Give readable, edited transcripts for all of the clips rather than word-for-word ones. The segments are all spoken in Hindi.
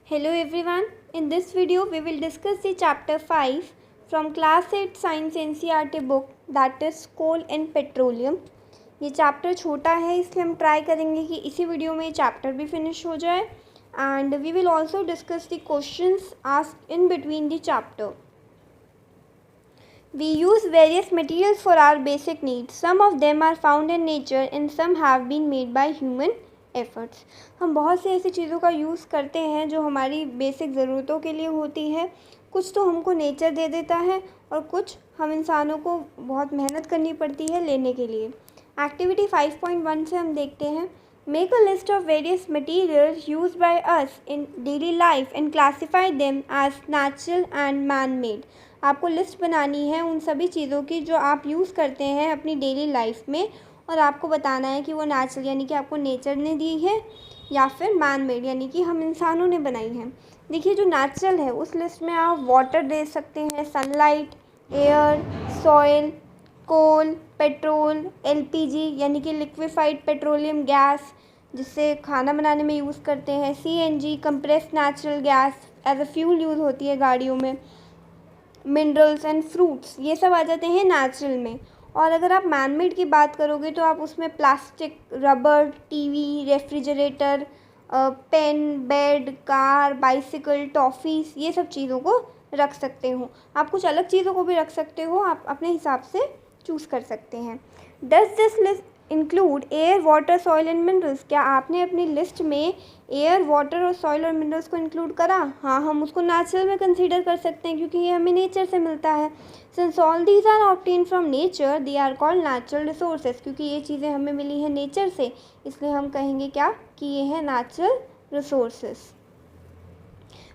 Hello everyone. In this video we will discuss the chapter 5 from class 8 science NCERT book, that is coal and petroleum. ये चैप्टर छोटा है इसलिए हम ट्राई करेंगे कि इसी वीडियो में ये चैप्टर भी फिनिश हो जाए and we will also discuss the questions asked in between the chapter. We use various materials for our basic needs. Some of them are found in nature and some have been made by human efforts. हम बहुत से ऐसी चीज़ों का यूज़ करते हैं जो हमारी बेसिक ज़रूरतों के लिए होती है. कुछ तो हमको नेचर दे देता है और कुछ हम इंसानों को बहुत मेहनत करनी पड़ती है लेने के लिए. एक्टिविटी 5.1 से हम देखते हैं. Make a list of various materials used by us in daily life and classify them as natural and man-made. आपको लिस्ट बनानी है उन सभी चीज़ों की जो आप यूज़ करते हैं अपनी डेली लाइफ में और आपको बताना है कि वो नेचुरल यानी कि आपको नेचर ने दी है या फिर मैन मेड यानी कि हम इंसानों ने बनाई है. देखिए जो नेचुरल है उस लिस्ट में आप वाटर दे सकते हैं, सनलाइट, एयर, सॉइल, कोल, पेट्रोल, एलपीजी यानी कि लिक्विफाइड पेट्रोलियम गैस जिससे खाना बनाने में यूज़ करते हैं, CNG compressed natural gas as a fuel use होती है गाड़ियों में, मिनरल्स एंड फ्रूट्स ये सब आ जाते हैं नेचुरल में. और अगर आप मैनमेड की बात करोगे तो आप उसमें plastic, rubber, TV, refrigerator, pen, bed, car, bicycle, toffees ये सब चीज़ों को रख सकते हो. आप कुछ अलग चीज़ों को भी रख सकते हो, आप अपने हिसाब से चूज़ कर सकते हैं. Does this list include air, water, soil and minerals. क्या आपने अपनी लिस्ट में एयर, वाटर और सॉइल और मिनरल्स को इंक्लूड करा? हाँ, हम उसको नेचुरल में कंसीडर कर सकते हैं क्योंकि ये हमें नेचर से मिलता है. Since all these are obtain from nature they are called natural resources. क्योंकि ये चीज़ें हमें मिली हैं नेचर से इसलिए हम कहेंगे क्या कि ये हैं नेचुरल रिसोर्सेज.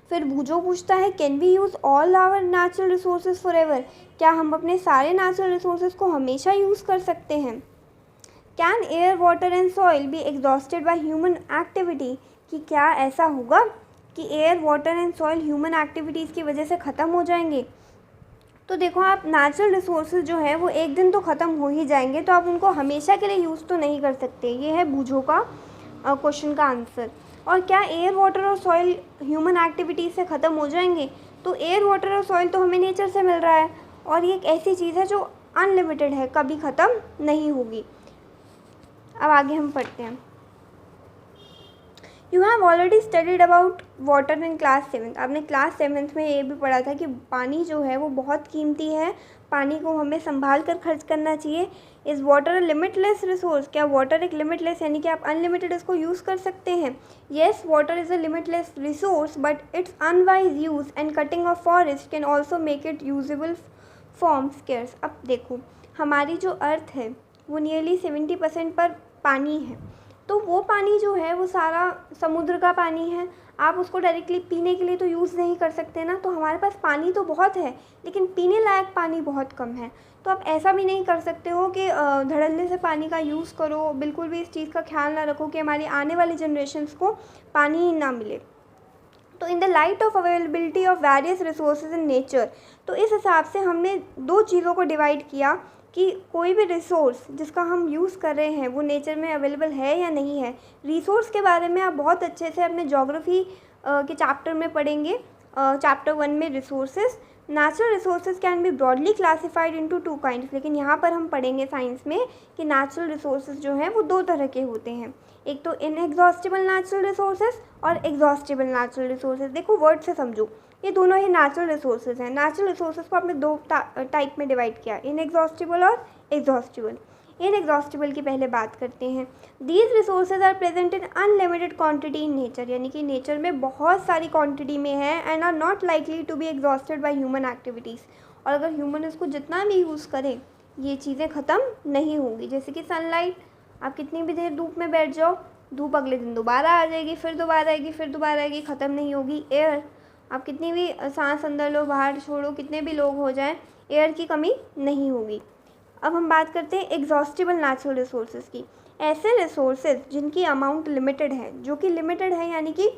फिर जो पूछता है can we use all our natural resources for ever. क्या हम अपने सारे नेचुरल रिसोर्सेज को हमेशा यूज़ कर सकते हैं? Can air, water and soil be exhausted by human activity. कि क्या ऐसा होगा कि air, water and soil human activities की वजह से ख़त्म हो जाएंगे? तो देखो आप नेचुरल रिसोर्सेज जो है वो एक दिन तो ख़त्म हो ही जाएंगे तो आप उनको हमेशा के लिए यूज़ तो नहीं कर सकते. ये है बूझो का क्वेश्चन का आंसर. और क्या एयर, वाटर और सॉइल ह्यूमन एक्टिविटीज़ से ख़त्म हो जाएंगे? तो एयर, वाटर और सॉइल तो हमें नेचर से मिल रहा है और ये एक ऐसी चीज़ है जो अनलिमिटेड है, कभी ख़त्म नहीं होगी. अब आगे हम पढ़ते हैं. You have already studied about water in class 7. आपने क्लास 7th में ये भी पढ़ा था कि पानी जो है वो बहुत कीमती है, पानी को हमें संभाल कर खर्च करना चाहिए. Is water a limitless resource. क्या वाटर एक लिमिटलेस यानी कि आप अनलिमिटेड इसको यूज़ कर सकते हैं? Yes, water is a limitless resource but it's unwise use and cutting of forest can also make it usable form scarce. अब देखो हमारी जो अर्थ है वो नियरली 70% पर पानी है. तो वो पानी जो है वो सारा समुद्र का पानी है. आप उसको डायरेक्टली पीने के लिए तो यूज़ नहीं कर सकते ना. तो हमारे पास पानी तो बहुत है लेकिन पीने लायक पानी बहुत कम है. तो आप ऐसा भी नहीं कर सकते हो कि धड़ल्ले से पानी का यूज़ करो, बिल्कुल भी इस चीज़ का ख्याल ना रखो कि हमारी आने वाली जनरेशन्स को पानी ही ना मिले. तो in the light of availability of various resources in nature, तो इस हिसाब से हमने दो चीज़ों को डिवाइड किया कि कोई भी रिसोर्स जिसका हम यूज़ कर रहे हैं वो नेचर में अवेलेबल है या नहीं है. रिसोर्स के बारे में आप बहुत अच्छे से अपने ज्योग्राफी के चैप्टर में पढ़ेंगे. चैप्टर 1 में resources. Natural resources can be broadly classified into 2 kinds. लेकिन यहाँ पर हम पढ़ेंगे साइंस में कि नेचुरल रिसोर्सेज जो हैं वो 2 तरह के होते हैं. एक तो इनएग्जॉस्टिबल नेचुरल रिसोर्सेज और एग्जॉस्टिबल नेचुरल रिसोर्सेज. देखो वर्ड से समझो, ये दोनों ही नेचुरल रिसोर्सेज हैं. नेचुरल रिसोर्सेज को आपने 2 टाइप में डिवाइड किया, इनएग्जॉस्टिबल और एग्जॉस्टिबल. इनएग्जॉस्टिबल की पहले बात करते हैं. These resources are present in unlimited quantity in nature. यानी कि नेचर में बहुत सारी क्वांटिटी में है and are not likely to be exhausted by human activities. और अगर ह्यूमन इसको जितना भी यूज़ करे ये चीज़ें ख़त्म नहीं होंगी. जैसे कि सनलाइट, आप कितनी भी देर धूप में बैठ जाओ, धूप अगले दिन दोबारा आ जाएगी, फिर दोबारा आएगी, फिर दोबारा आएगी, ख़त्म नहीं होगी. एयर, आप कितनी भी सांस अंदर लो बाहर छोड़ो, कितने भी लोग हो जाएं, एयर की कमी नहीं होगी. अब हम बात करते हैं एग्जॉस्टिबल नेचुरल रिसोर्सेज की. ऐसे रिसोर्सेज जिनकी अमाउंट लिमिटेड है, जो कि लिमिटेड है यानी कि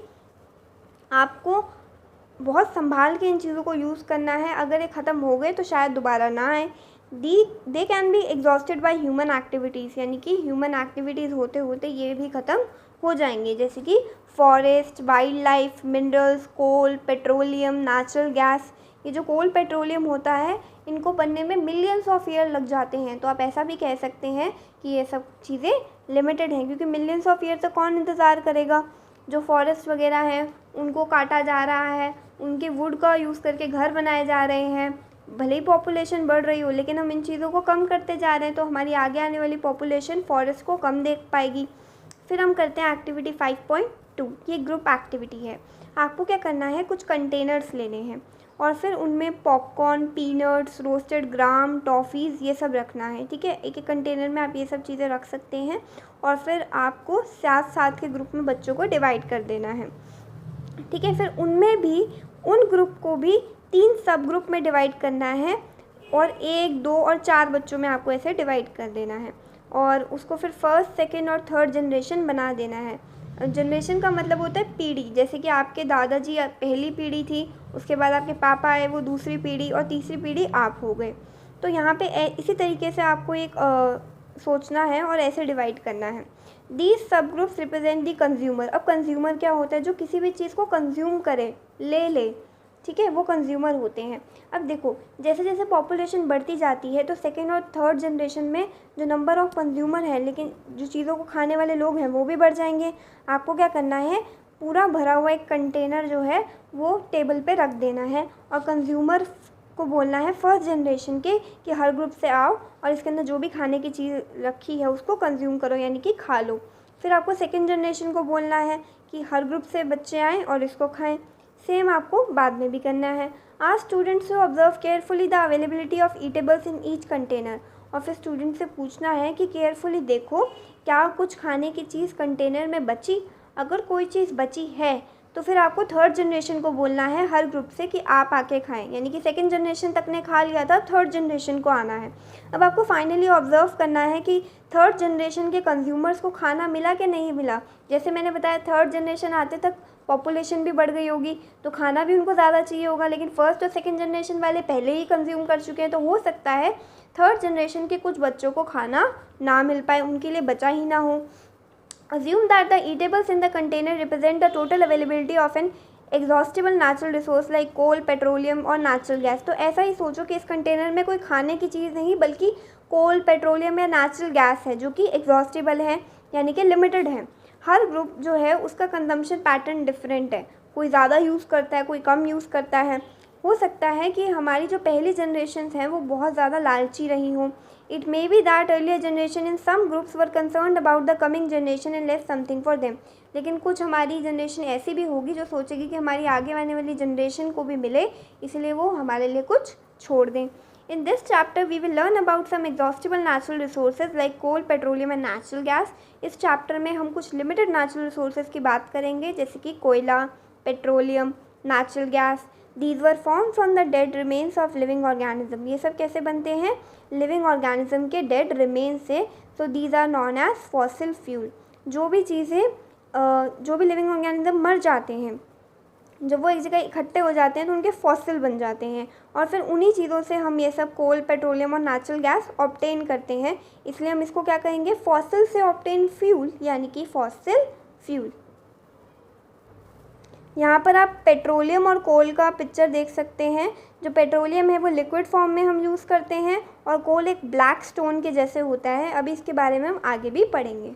आपको बहुत संभाल के इन चीज़ों को यूज़ करना है. अगर ये ख़त्म हो गए तो शायद दोबारा ना आए. They can be exhausted by human activities. यानी कि ह्यूमन एक्टिविटीज़ होते होते ये भी ख़त्म हो जाएंगे. जैसे कि फॉरेस्ट, वाइल्ड लाइफ, मिनरल्स, कोल, पेट्रोलियम, नेचुरल गैस। ये जो कोल पेट्रोलियम होता है इनको बनने में मिलियंस ऑफ ईयर लग जाते हैं। तो आप ऐसा भी कह सकते हैं कि ये सब चीज़ें लिमिटेड हैं, क्योंकि मिलियंस ऑफ ईयर तक कौन इंतज़ार करेगा। जो फॉरेस्ट वगैरह हैं उनको काटा जा रहा है, उनके वुड का यूज़ करके घर बनाए जा रहे हैं। भले ही पॉपुलेशन बढ़ रही हो लेकिन हम इन चीज़ों को कम करते जा रहे हैं, तो हमारी आगे आने वाली पॉपुलेशन फॉरेस्ट को कम देख पाएगी। फिर हम करते हैं एक्टिविटी 5.2। ये ग्रुप एक्टिविटी है। आपको क्या करना है, कुछ कंटेनर्स लेने हैं और फिर उनमें पॉपकॉर्न, पीनट्स, रोस्टेड ग्राम, टॉफ़ीज़ ये सब रखना है। ठीक है, एक एक कंटेनर में आप ये सब चीज़ें रख सकते हैं और फिर आपको 7-7 के ग्रुप में बच्चों को डिवाइड कर देना है। ठीक है, फिर उनमें भी उन ग्रुप को भी 3 सब ग्रुप में डिवाइड करना है और 1, 2 और 4 बच्चों में आपको ऐसे डिवाइड कर देना है और उसको फिर फर्स्ट, सेकेंड और थर्ड जनरेशन बना देना है। जनरेशन का मतलब होता है पीढ़ी। जैसे कि आपके दादाजी पहली पीढ़ी थी, उसके बाद आपके पापा आए वो दूसरी पीढ़ी और तीसरी पीढ़ी आप हो गए। तो यहाँ पे इसी तरीके से आपको एक सोचना है और ऐसे डिवाइड करना है। These sub groups represent the consumer. अब कंज्यूमर क्या होता है, जो किसी भी चीज़ को कंज्यूम करे, ले। ठीक है, वो कंज्यूमर होते हैं। अब देखो जैसे जैसे पॉपुलेशन बढ़ती जाती है तो सेकेंड और थर्ड जनरेशन में जो नंबर ऑफ़ कंज्यूमर है, लेकिन जो चीज़ों को खाने वाले लोग हैं वो भी बढ़ जाएंगे। आपको क्या करना है, पूरा भरा हुआ एक कंटेनर जो है वो टेबल पे रख देना है और कंज्यूमर को बोलना है फर्स्ट जनरेशन के कि हर ग्रुप से आओ और इसके अंदर जो भी खाने की चीज़ रखी है उसको कंज्यूम करो, यानी कि खा लो। फिर आपको सेकेंड जनरेशन को बोलना है कि हर ग्रुप से बच्चे आएँ और इसको खाएँ। सेम आपको बाद में भी करना है। आज स्टूडेंट्स से observe carefully the availability of eatables in each container. और फिर स्टूडेंट से पूछना है कि केयरफुली देखो क्या कुछ खाने की चीज़ कंटेनर में बची। अगर कोई चीज़ बची है तो फिर आपको थर्ड जनरेशन को बोलना है हर ग्रुप से कि आप आके खाएं, यानी कि सेकंड जनरेशन तक ने खा लिया था, थर्ड जनरेशन को आना है। अब आपको फाइनली ऑब्जर्व करना है कि थर्ड जनरेशन के कंज्यूमर्स को खाना मिला कि नहीं मिला। जैसे मैंने बताया थर्ड जनरेशन आते तक पॉपुलेशन भी बढ़ गई होगी तो खाना भी उनको ज़्यादा चाहिए होगा, लेकिन फर्स्ट और सेकंड जनरेशन वाले पहले ही कंज्यूम कर चुके हैं, तो हो सकता है थर्ड जनरेशन के कुछ बच्चों को खाना ना मिल पाए, उनके लिए बचा ही ना हो। Assume that the eatables in the container represent the total availability of an exhaustible natural resource like coal, petroleum और natural gas। तो ऐसा ही सोचो कि इस कंटेनर में कोई खाने की चीज़ नहीं बल्कि कोल, पेट्रोलियम या नेचुरल गैस है जो कि एग्जॉस्टिबल है, यानी कि लिमिटेड है। हर ग्रुप जो है उसका कंजम्पशन पैटर्न डिफरेंट है, कोई ज़्यादा यूज़ करता है, कोई कम यूज़ करता है। हो सकता है कि हमारी जो पहली जनरेशन हैं वो बहुत ज़्यादा लालची रही हों। It may be that earlier generation in some groups were concerned about the coming generation and left something for them। लेकिन कुछ हमारी जनरेशन ऐसी भी होगी जो सोचेगी कि हमारी आगे आने वाली जनरेशन को भी मिले, इसलिए वो हमारे लिए कुछ छोड़ दें। In this chapter we will learn about some exhaustible natural resources like coal, petroleum and natural gas। इस चैप्टर में हम कुछ लिमिटेड नेचुरल रिसोर्सेज की बात करेंगे, जैसे कि कोयला, petroleum, natural gas. These were formed from the dead remains of living organism। ये सब कैसे बनते हैं, लिविंग ऑर्गेनिज्म के डेड रिमेन्स से। So these are known as fossil fuel। जो भी चीज़ें जो भी लिविंग ऑर्गेनिज्म मर जाते हैं, जब वो एक जगह इकट्ठे हो जाते हैं तो उनके फॉसिल बन जाते हैं और फिर उन्हीं चीज़ों से हम ये सब कोल, पेट्रोलियम और नेचुरल गैस ऑब्टेन करते हैं। इसलिए हम इसको क्या कहेंगे, फॉसिल से ऑब्टेन फ्यूल, यानी कि फॉसिल फ्यूल। यहाँ पर आप पेट्रोलियम और कोल का पिक्चर देख सकते हैं। जो पेट्रोलियम है वो लिक्विड फॉर्म में हम यूज़ करते हैं और कोल एक ब्लैक स्टोन के जैसे होता है। अभी इसके बारे में हम आगे भी पढ़ेंगे।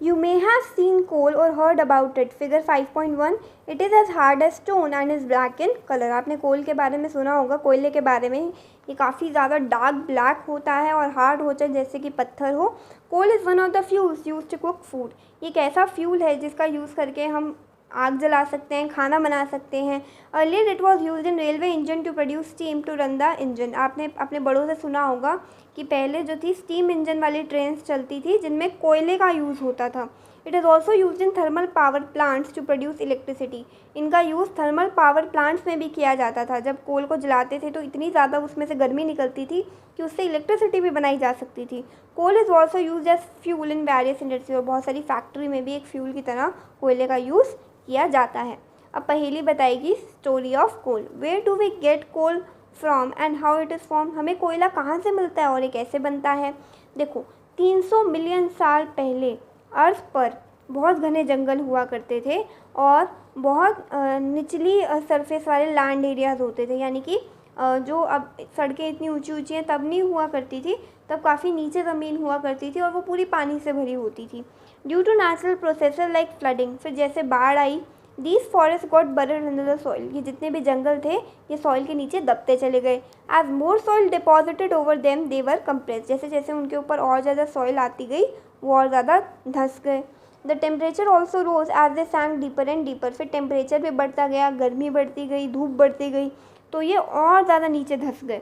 You may have seen coal or heard about it। Figure 5.1। It is as hard as stone and is black in color। आपने कोल के बारे में सुना होगा, कोयले के बारे में। ये काफ़ी ज़्यादा डार्क ब्लैक होता है और हार्ड होता है जैसे कि पत्थर हो। Coal is one of the fuels used to cook food. ये एक ऐसा फ्यूल है जिसका यूज़ करके हम आग जला सकते हैं, खाना बना सकते हैं। Earlier it was use in railway engine to produce steam to run the engine. आपने अपने बड़ों से सुना होगा कि पहले जो थी स्टीम इंजन वाली ट्रेन्स चलती थी जिनमें कोयले का यूज़ होता था। It is also use in thermal power plants to produce electricity. इनका यूज़ थर्मल पावर प्लांट्स में भी किया जाता था। जब कोल को जलाते थे तो इतनी ज़्यादा उसमें से गर्मी निकलती थी कि उससे इलेक्ट्रिसिटी भी बनाई जा सकती थी। Coal is also use as fuel in various industry. और बहुत सारी फैक्ट्री में भी एक फ्यूल की तरह कोयले का यूज़ किया जाता है। अब पहेली बताएगी story of coal. Where do we get coal from and how it is form. हमें कोयला कहाँ से मिलता है और ये कैसे बनता है। देखो 300 मिलियन साल पहले अर्थ पर बहुत घने जंगल हुआ करते थे और बहुत निचली सरफेस वाले लैंड एरियाज़ होते थे, यानी कि जो अब सड़कें इतनी ऊंची ऊंची हैं तब नहीं हुआ करती थी, तब काफ़ी नीचे ज़मीन हुआ करती थी और वो पूरी पानी से भरी होती थी। Due to natural processes like flooding, फिर जैसे बाढ़ आई, these forest got buried under the soil, ये जितने भी जंगल थे ये सॉइल के नीचे दबते चले गए। As more soil deposited over them they were compress, जैसे जैसे उनके ऊपर और ज़्यादा सॉइल आती गई वो और ज़्यादा धंस गए। The temperature also rose as they sank deeper and deeper, फिर टेम्परेचर भी बढ़ता गया, गर्मी बढ़ती गई, धूप बढ़ती गई, तो ये और ज़्यादा नीचे धंस गए।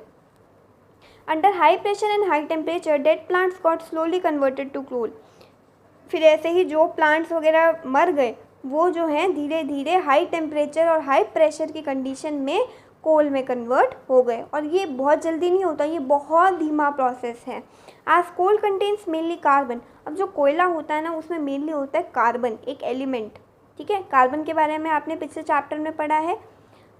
Under high pressure and high temperature dead plants got slowly converted to coal, फिर ऐसे ही जो प्लांट्स वगैरह मर गए वो जो हैं धीरे धीरे हाई टेम्परेचर और हाई प्रेशर की कंडीशन में कोल में कन्वर्ट हो गए। और ये बहुत जल्दी नहीं होता, ये बहुत धीमा प्रोसेस है। As coal contains mainly carbon, अब जो कोयला होता है ना उसमें मेनली होता है कार्बन, एक एलिमेंट, ठीक है। कार्बन के बारे में आपने पिछले चैप्टर में पढ़ा है।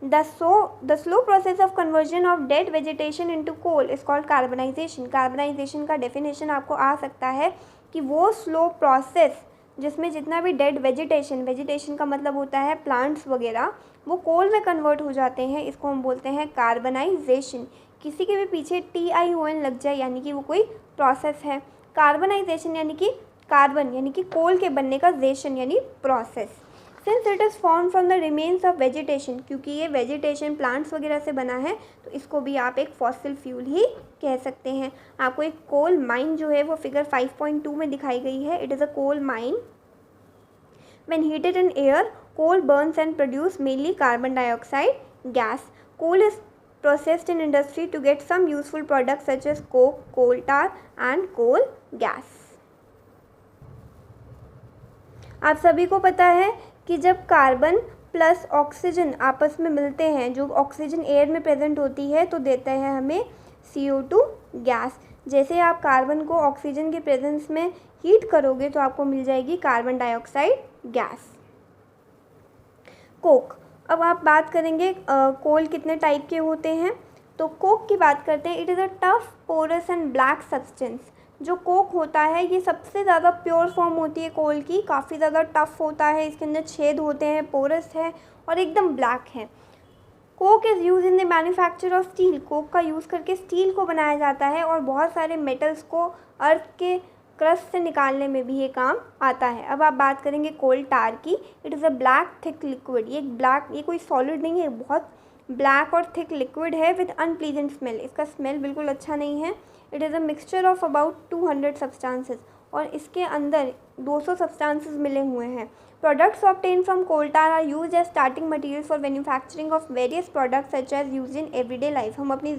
The slow process of conversion of dead vegetation into coal is called carbonization. Carbonization का डेफिनेशन आपको आ सकता है कि वो स्लो प्रोसेस जिसमें जितना भी डेड वेजिटेशन का मतलब होता है प्लांट्स वगैरह, वो कोल में कन्वर्ट हो जाते हैं, इसको हम बोलते हैं कार्बनाइजेशन। किसी के भी पीछे TION लग जाए यानी कि वो कोई प्रोसेस है। कार्बनाइजेशन यानी कि कार्बन यानी कि कोल के बनने का जेशन यानी process. Since it is form from the remains of vegetation, क्योंकि ये वेजिटेशन प्लांट्स वगैरह से बना है तो इसको भी आप एक फॉसिल फ्यूल ही कह सकते हैं। आपको एक कोल माइन जो है वो फिगर 5.2 में दिखाई गई है। It is a coal mine. When heated in air coal burns and produce mainly carbon dioxide gas. Coal is processed in industry to get some useful products such as coke, coal tar and coal gas। आप सभी को पता है कि जब कार्बन प्लस ऑक्सीजन आपस में मिलते हैं, जो ऑक्सीजन एयर में प्रेजेंट होती है तो देता है हमें CO2 गैस। जैसे आप कार्बन को ऑक्सीजन के प्रेजेंस में हीट करोगे तो आपको मिल जाएगी कार्बन डाइऑक्साइड गैस। कोक, अब आप बात करेंगे कोल कितने टाइप के होते हैं, तो कोक की बात करते हैं। It is a tough porous and black substance. जो कोक होता है ये सबसे ज़्यादा प्योर फॉर्म होती है कोल की, काफ़ी ज़्यादा टफ होता है, इसके अंदर छेद होते हैं, पोरस है और एकदम ब्लैक है। Coke is use in the manufacture of steel. Coke का यूज़ करके स्टील को बनाया जाता है और बहुत सारे मेटल्स को अर्थ के क्रस्ट से निकालने में भी ये काम आता है। अब आप बात करेंगे कोल टार की। It is a black thick liquid. ये कोई सॉलिड नहीं है, बहुत ब्लैक और थिक लिक्विड है विद अनप्लीजेंट स्मेल। इसका स्मेल बिल्कुल अच्छा नहीं है। It is a mixture of about 200 substances और इसके अंदर 200 सब्सटेंसेस मिले हुए हैं। Products obtain from coal tar are use as starting material for manufacturing of various products such as use in everyday life. हम अपनी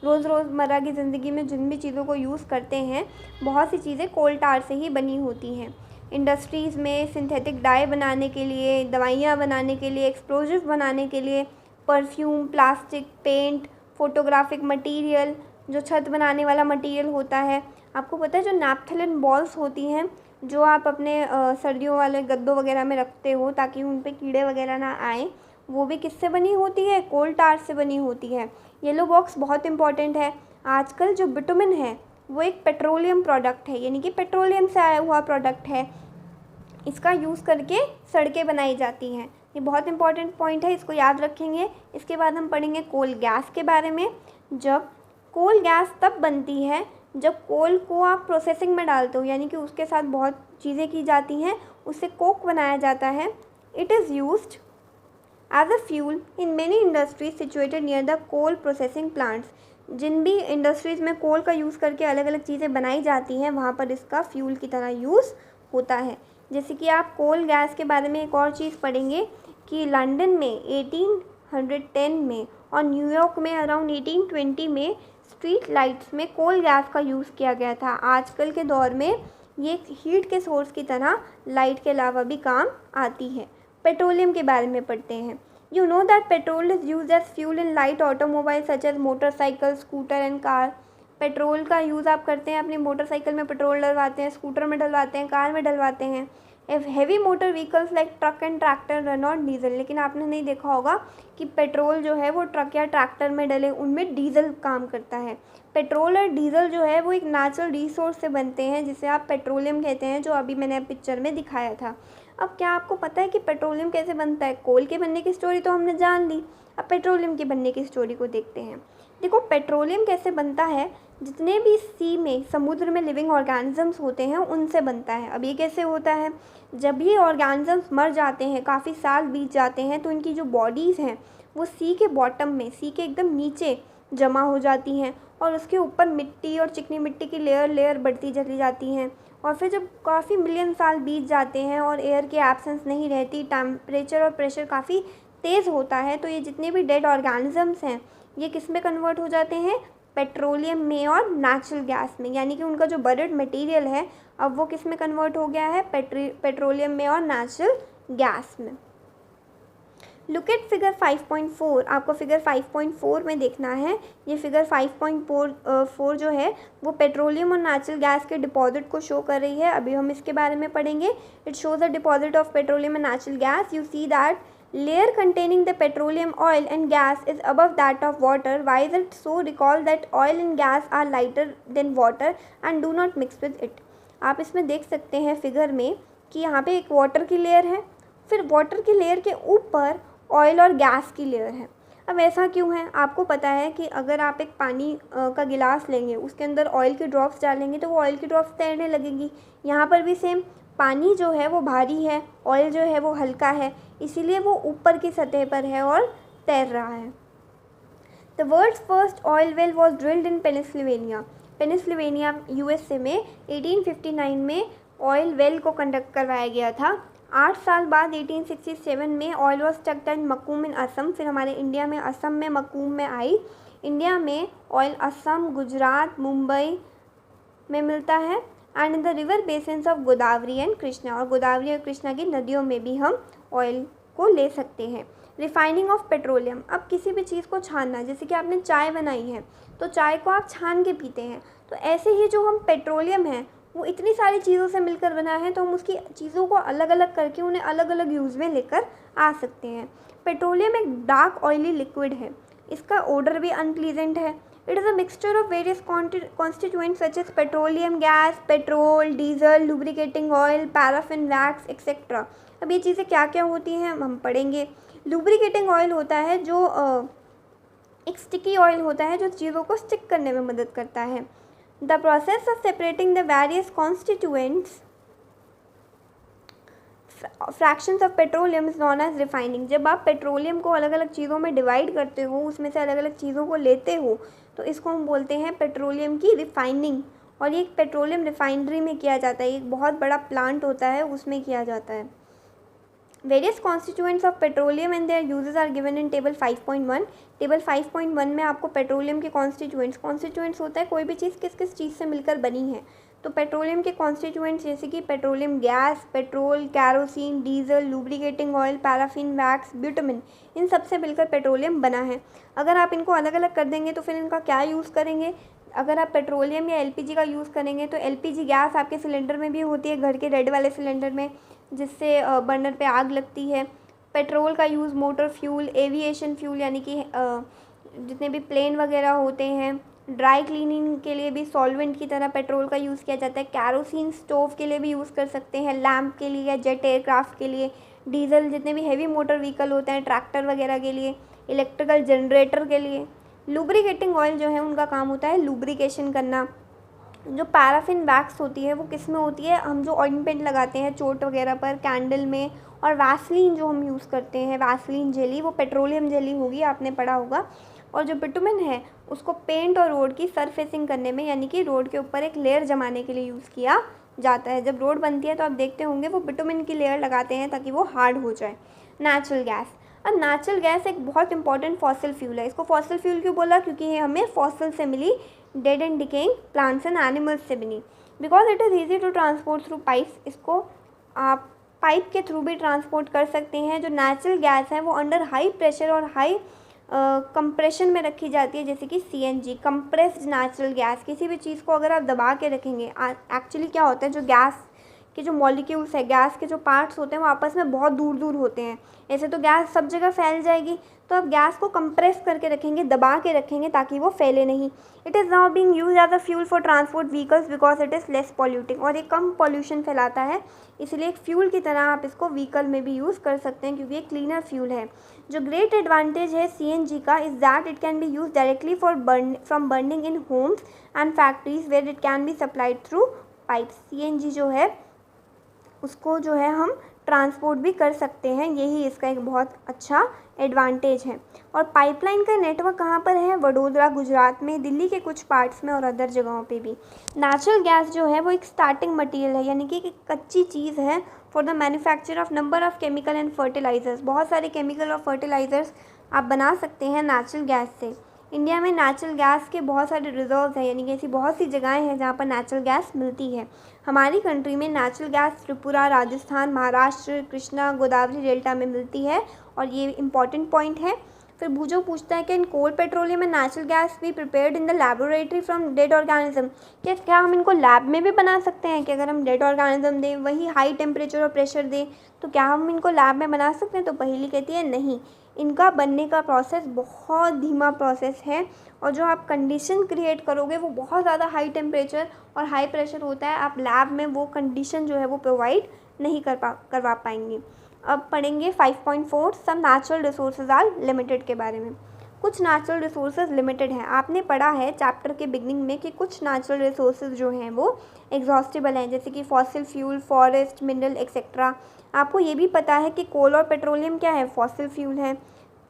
रोज़मर्रा की ज़िंदगी में जिन भी चीज़ों को यूज़ करते हैं बहुत सी चीज़ें कोल टार से ही बनी होती हैं। इंडस्ट्रीज़ में सिंथेटिक डाई बनाने के लिए, दवाइयाँ बनाने के लिए, एक्सप्लोजिव बनाने के लिए, perfume, plastic, paint, photographic material, जो छत बनाने वाला मटीरियल होता है। आपको पता है जो नैप्थलिन बॉल्स होती हैं जो आप अपने सर्दियों वाले गद्दों वगैरह में रखते हो ताकि उन पे कीड़े वगैरह ना आए, वो भी किससे बनी होती है? कोल टार से बनी होती है। येलो बॉक्स बहुत इंपॉर्टेंट है। आजकल जो बिटुमिन है वो एक पेट्रोलियम प्रोडक्ट है, यानी कि पेट्रोलियम से आया हुआ प्रोडक्ट है। इसका यूज़ करके सड़कें बनाई जाती हैं। ये बहुत इंपॉर्टेंट पॉइंट है, इसको याद रखेंगे। इसके बाद हम पढ़ेंगे कोल गैस के बारे में। जब कोल गैस तब बनती है जब कोल को आप प्रोसेसिंग में डालते हो, यानी कि उसके साथ बहुत चीज़ें की जाती हैं, उससे कोक बनाया जाता है। It is used as a fuel in many industries situated near the coal processing plants. जिन भी इंडस्ट्रीज़ में कोल का यूज़ करके अलग अलग चीज़ें बनाई जाती हैं वहाँ पर इसका फ्यूल की तरह यूज़ होता है। जैसे कि आप कोल गैस के बारे में एक और चीज़ पढ़ेंगे कि लंदन में 1810 में और न्यूयॉर्क में अराउंड 1820 में स्ट्रीट लाइट्स में कोल गैस का यूज़ किया गया था। आजकल के दौर में ये हीट के सोर्स की तरह लाइट के अलावा भी काम आती है। पेट्रोलियम के बारे में पढ़ते हैं। You know that petrol is use as fuel in light automobile such as motorcycle, scooter and car. Petrol का यूज़ आप करते हैं अपनी मोटरसाइकिल में, पेट्रोल डलवाते हैं, स्कूटर में डलवाते हैं, कार में डलवाते हैं। Heavy motor vehicles like truck and tractor run on diesel. लेकिन आपने नहीं देखा होगा कि पेट्रोल जो है वो ट्रक या ट्रैक्टर में डले उनमें डीजल काम करता है। पेट्रोल और डीजल जो है वो एक नेचुरल रिसोर्स से बनते हैं जिसे आप पेट्रोलियम कहते हैं, जो अभी मैंने पिक्चर में दिखाया था। अब क्या आपको पता है कि पेट्रोलियम कैसे बनता है? कोल के बनने की स्टोरी तो हमने जान ली, अब पेट्रोलियम के बनने की स्टोरी को देखते हैं। देखो पेट्रोलियम कैसे बनता है, जितने भी सी में समुद्र में लिविंग ऑर्गेनिजम्स होते हैं उनसे बनता है। अब ये कैसे होता है, जब ये ऑर्गेनिजम्स मर जाते हैं, काफ़ी साल बीत जाते हैं, तो इनकी जो बॉडीज़ हैं वो सी के बॉटम में, सी के एकदम नीचे जमा हो जाती हैं और उसके ऊपर मिट्टी और चिकनी मिट्टी की लेयर बढ़ती चली जाती हैं। और फिर जब काफ़ी मिलियन साल बीत जाते हैं और एयर की एब्सेंस नहीं रहती, टेम्परेचर और प्रेशर काफ़ी तेज़ होता है, तो ये जितने भी डेड ऑर्गेनिजम्स हैं ये किस में कन्वर्ट हो जाते हैं? पेट्रोलियम में और नेचुरल गैस में। यानी कि उनका जो बर्ड मटेरियल है अब वो किस में कन्वर्ट हो गया है? पेट्रोलियम में और नेचुरल गैस में। Look at figure 5.4। आपको फिगर 5.4 में देखना है। ये फिगर 5.4 जो है वो पेट्रोलियम और नेचुरल गैस के डिपॉजिट को शो कर रही है। अभी हम इसके बारे में पढ़ेंगे। It shows the deposit of petroleum and natural gas. You see that layer containing the petroleum oil and gas is above that of water. Why is it so? Recall that oil and gas are lighter than water and do not mix with it. आप इसमें देख सकते हैं फिगर में कि यहाँ पे एक वाटर की लेयर है, फिर वाटर की लेयर के ऊपर ऑयल और गैस की लेयर है। अब ऐसा क्यों है? आपको पता है कि अगर आप एक पानी का गिलास लेंगे, उसके अंदर ऑयल की ड्रॉप्स डालेंगे तो वो ऑयल की ड्रॉप्स तैरने लगेंगी। यहाँ पर भी सेम, पानी जो है वो भारी है, ऑयल जो है वो हल्का है, इसीलिए वो ऊपर की सतह पर है और तैर रहा है। The world's first oil well was drilled in Pennsylvania. Pennsylvania USA में 1859 में ऑयल वेल को कंडक्ट करवाया गया था। 8 साल बाद 1867 में ऑयल वॉज स्टक्ड इन मकूम इन असम। फिर हमारे इंडिया में असम में मकूम में आई। इंडिया में ऑयल असम, गुजरात, मुंबई में मिलता है। And in the river basins of Godavari and Krishna. और गोदावरी और कृष्णा की नदियों में भी हम ऑयल को ले सकते हैं। Refining of petroleum. अब किसी भी चीज़ को छानना, जैसे कि आपने चाय बनाई है तो चाय को आप छान के पीते हैं, तो ऐसे ही जो हम पेट्रोलियम है वो इतनी सारी चीज़ों से मिलकर बना है, तो हम उसकी चीज़ों को अलग अलग करके उन्हें अलग अलग यूज़ में लेकर आ सकते हैं। पेट्रोलियम एक डार्क ऑयली लिक्विड है, इसका ओडर भी अनप्लीजेंट है। It is a mixture of various constituents such as petroleum gas, petrol, diesel, lubricating oil, paraffin wax, etc. अब ये चीज़ें क्या क्या होती हैं हम पढ़ेंगे। लुब्रिकेटिंग ऑयल होता है जो एक स्टिकी ऑयल होता है जो चीज़ों को स्टिक करने में मदद करता है। The process of separating the various constituents fractions of petroleum is known as refining. जब आप पेट्रोलियम को अलग अलग चीज़ों में डिवाइड करते हो, उसमें से अलग अलग चीज़ों को लेते हो, तो इसको हम बोलते हैं पेट्रोलियम की रिफाइनिंग। और ये एक पेट्रोलियम रिफाइनरी में किया जाता है, एक बहुत बड़ा प्लांट होता है उसमें किया जाता है। Various constituents of petroleum and their uses are given in table 5.1। Table 5.1 में आपको पेट्रोलियम के कॉन्स्टिट्यूएंट्स होता है कोई भी चीज़ किस किस चीज़ से मिलकर बनी है। तो पेट्रोलियम के कॉन्स्टिट्यूएंट्स जैसे कि petroleum gas, petrol, kerosene, diesel, lubricating oil, paraffin, wax, bitumen, इन सब से मिलकर पेट्रोलियम बना है। अगर आप इनको अलग अलग कर देंगे तो फिर इनका क्या यूज़ करेंगे? अगर आप पेट्रोलियम या एलपीजी का यूज़ करेंगे तो एलपीजी गैस आपके सिलेंडर में भी होती है, घर के रेड वाले सिलेंडर में, जिससे बर्नर पे आग लगती है। पेट्रोल का use motor fuel, aviation fuel यानी कि जितने भी प्लेन वगैरह होते हैं, ड्राई क्लीनिंग के लिए भी सॉल्वेंट की तरह पेट्रोल का यूज़ किया जाता है। कैरोसिन स्टोव के लिए भी यूज़ कर सकते हैं, लैम्प के लिए या जेट एयरक्राफ्ट के लिए। डीजल जितने भी हैवी मोटर व्हीकल होते हैं, ट्रैक्टर वगैरह के लिए, इलेक्ट्रिकल जनरेटर के लिए। लुब्रिकेटिंग ऑयल जो है उनका काम होता है लुब्रिकेशन करना। जो पैराफिन वैक्स होती है वो किस में होती है? हम जो ऑइंटमेंट लगाते हैं चोट वगैरह पर, कैंडल में। और वैसलीन जो हम यूज़ करते हैं, वैसलीन जेली, वो पेट्रोलियम जेली होगी, आपने पढ़ा होगा। और जो बिटुमेन है उसको पेंट और रोड की सरफेसिंग करने में, यानी कि रोड के ऊपर एक लेयर जमाने के लिए यूज़ किया जाता है। जब रोड बनती है तो आप देखते होंगे वो बिटुमेन की लेयर लगाते हैं ताकि वो हार्ड हो जाए। Natural gas. अब नेचुरल गैस एक बहुत इंपॉर्टेंट फॉसिल फ्यूल है। इसको फॉसिल फ्यूल क्यों बोला? क्योंकि ये हमें फॉसिल से मिली, dead and decaying plants and animals से बनी। Because it is easy to transport through pipes. इसको आप पाइप के थ्रू भी ट्रांसपोर्ट कर सकते हैं। जो नेचुरल गैस है वो अंडर हाई प्रेशर और हाई कंप्रेशन में रखी जाती है, जैसे कि सीएनजी, कंप्रेस्ड नेचुरल गैस। किसी भी चीज़ को अगर आप दबा के रखेंगे, एक्चुअली क्या होता है, जो गैस के जो मॉलिक्यूल्स है, गैस के जो पार्ट्स होते हैं वो आपस में बहुत दूर दूर होते हैं। ऐसे तो गैस सब जगह फैल जाएगी, तो आप गैस को कंप्रेस करके रखेंगे, दबा के रखेंगे ताकि वो फैले नहीं। It is now being use as a fuel for transport vehicles because it is less polluting, और ये कम पॉल्यूशन फैलाता है, इसलिए एक फ्यूल की तरह आप इसको व्हीकल में भी यूज़ कर सकते हैं क्योंकि ये क्लीनर फ्यूल है। जो ग्रेट एडवांटेज है CNG का is that it can be use directly for from burning in homes and factories where it can be supplied through pipes. CNG जो है उसको जो है हम ट्रांसपोर्ट भी कर सकते हैं, यही इसका एक बहुत अच्छा एडवांटेज है। और पाइपलाइन का नेटवर्क कहाँ पर है? वडोदरा गुजरात में, दिल्ली के कुछ पार्ट्स में और अदर जगहों पे भी। नेचुरल गैस जो है वो एक स्टार्टिंग मटेरियल है, यानी कि एक कच्ची चीज़ है for the manufacture of number of chemical and fertilizers. बहुत सारे केमिकल और फर्टिलाइजर्स आप बना सकते हैं नेचुरल गैस से। इंडिया में नेचुरल गैस के बहुत सारे रिजर्व्स हैं, यानी कि ऐसी बहुत सी जगहें हैं जहाँ पर नेचुरल गैस मिलती है। हमारी कंट्री में natural gas Tripura, Rajasthan, Maharashtra, Krishna, Godavari delta में मिलती है, और ये इम्पॉर्टेंट पॉइंट है। फिर भूजो पूछता है कि in coal petroleum and natural gas be prepared in the laboratory from dead organism. क्या हम इनको लैब में भी बना सकते हैं कि अगर हम डेड ऑर्गेनिज्म दें, वही हाई टेम्परेचर और प्रेशर दें, तो क्या हम इनको लैब में बना सकते हैं? तो पहेली कहती है नहीं, इनका बनने का प्रोसेस बहुत धीमा प्रोसेस है, और जो आप कंडीशन क्रिएट करोगे वो बहुत ज़्यादा हाई टेम्परेचर और हाई प्रेशर होता है, आप लैब में वो कंडीशन जो है वो प्रोवाइड नहीं करवा पाएंगे। अब पढ़ेंगे 5.4 some natural resources are limited के बारे में। कुछ नेचुरल रिसोर्सेज लिमिटेड हैं। आपने पढ़ा है चैप्टर के बिगनिंग में कि कुछ नेचुरल रिसोर्सेज जो हैं वो एग्जॉस्टेबल हैं, जैसे कि fossil fuel, forest, mineral etcetera. आपको ये भी पता है कि कोल और पेट्रोलियम क्या है? फॉसिल फ्यूल है।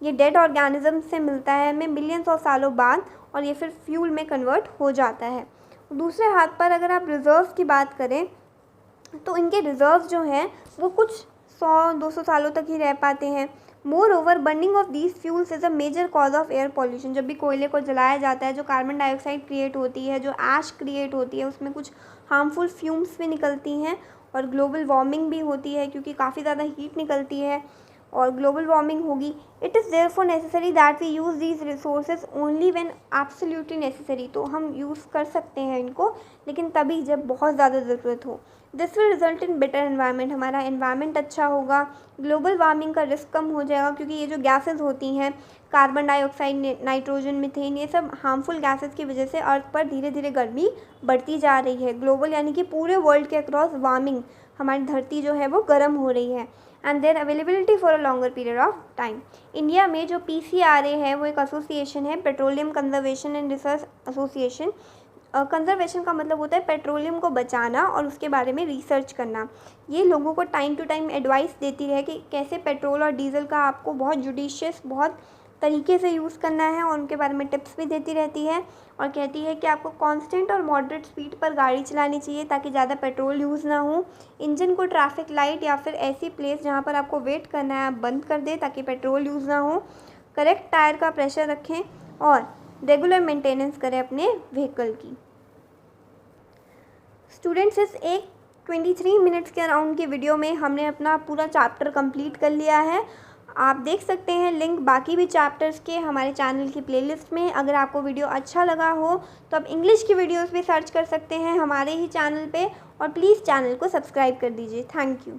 ये डेड ऑर्गेनिज्म से मिलता है हमें मिलियंस ऑफ सालों बाद, और ये फिर फ्यूल में कन्वर्ट हो जाता है। दूसरे हाथ पर अगर आप रिजर्व्स की बात करें तो इनके रिजर्व्स जो हैं वो कुछ 100-200 सालों तक ही रह पाते हैं। Moreover burning of these fuels is a major cause of air pollution. जब भी कोयले को जलाया जाता है, जो कार्बन डाइऑक्साइड क्रिएट होती है, जो ऐश क्रिएट होती है, उसमें कुछ हार्मफुल फ्यूम्स भी निकलती हैं, और ग्लोबल वार्मिंग भी होती है क्योंकि काफ़ी ज़्यादा हीट निकलती है और ग्लोबल वार्मिंग होगी। It is therefore necessary that we use these resources only when absolutely necessary. तो हम यूज़ कर सकते हैं इनको, लेकिन तभी जब बहुत ज़्यादा ज़रूरत हो। This will result in better environment. हमारा एनवायरनमेंट अच्छा होगा, ग्लोबल वार्मिंग का रिस्क कम हो जाएगा, क्योंकि ये जो गैसेज होती हैं, कार्बन डाइऑक्साइड, नाइट्रोजन, मीथेन, ये सब हार्मफुल गैसेज की वजह से अर्थ पर धीरे धीरे गर्मी बढ़ती जा रही है। ग्लोबल यानी कि पूरे वर्ल्ड के अक्रॉस वार्मिंग, हमारी धरती जो है वो गर्म हो रही है। And their availability for a longer period of time. India में जो PCRA है वो एक एसोसिएशन है, petroleum conservation and research association. Conservation का मतलब होता है पेट्रोलियम को बचाना और उसके बारे में रिसर्च करना। ये लोगों को टाइम टू टाइम एडवाइस देती है कि कैसे पेट्रोल और डीजल का आपको बहुत जुडिशियस, बहुत तरीके से यूज़ करना है, और उनके बारे में टिप्स भी देती रहती है, और कहती है कि आपको कांस्टेंट और मॉडरेट स्पीड पर गाड़ी चलानी चाहिए ताकि ज़्यादा पेट्रोल यूज़ ना हो। इंजन को ट्रैफिक लाइट या फिर ऐसी प्लेस जहाँ पर आपको वेट करना है आप बंद कर दें ताकि पेट्रोल यूज़ ना हो। करेक्ट टायर का प्रेशर रखें और रेगुलर मेंटेनेंस करें अपने व्हीकल की। स्टूडेंट्स, इस एक 23 मिनट्स के अराउंड की वीडियो में हमने अपना पूरा चैप्टर कंप्लीट कर लिया है। आप देख सकते हैं लिंक बाकी भी चैप्टर्स के हमारे चैनल की प्लेलिस्ट में। अगर आपको वीडियो अच्छा लगा हो तो आप इंग्लिश की वीडियोस भी सर्च कर सकते हैं हमारे ही चैनल पे, और प्लीज़ चैनल को सब्सक्राइब कर दीजिए। Thank you.